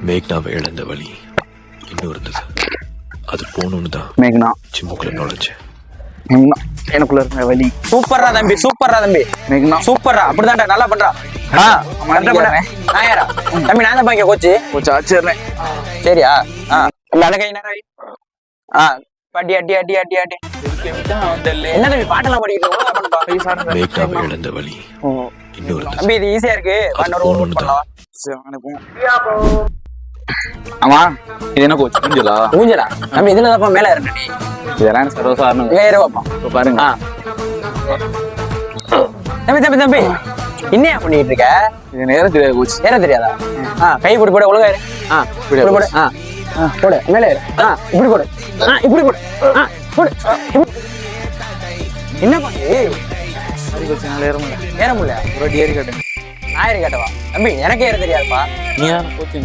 மேக்னாவை இழந்த வழி இன்னும் இருந்தது. அது போகணும்னு தான் மேக்னா சிம்முக்குள்ள நுழைச்சேன். மேக்னா எனக்குள்ள இருக்க வழி. சூப்பர்ரா தம்பி, சூப்பர்ரா தம்பி, மேக்னா சூப்பர்ரா. அப்படிதான்டா, நல்லா பண்றா. நான் யாரா தம்பி? நான் தான் பாக்க கோச்சு. கொஞ்சம் ஆச்சரியேன். சரியா? நல்ல கை நேரம். அடி அடி அடி அடி அடி. என்ன தம்பி பாட்டெல்லாம் படிக்கிட்டு மேக்னாவை இழந்த வழி இன்னும் இருந்தது. தம்பி இது ஈஸியா இருக்கு. ஆமா இது என்ன கோச்சு? ஊஞ்சலா? ஊஞ்சலா தம்பி? இதுல தான் மேல இருக்கு. இதெல்லாம் சர்வசாதாரணம். வேற பாப்பா பாருங்க. தம்பி தம்பி தம்பி என்னையா பண்ணிட்டு இருக்க? இது நேரம் தெரியாது கோச்சு. நேரம் தெரியாதா? கை போட்டு போட ஒழுங்கா இரு. இப்படி போடு. போடு மேல இரு. இப்படி போடு. இப்படி போடு. போடு. என்ன பண்ணி ஏற முடியல? ஒரு ஏறி கட்டுங்க. நான் ஏறி கட்டவா? தம்பி எனக்கு ஏற தெரியாதுப்பா. நீ கோச்சு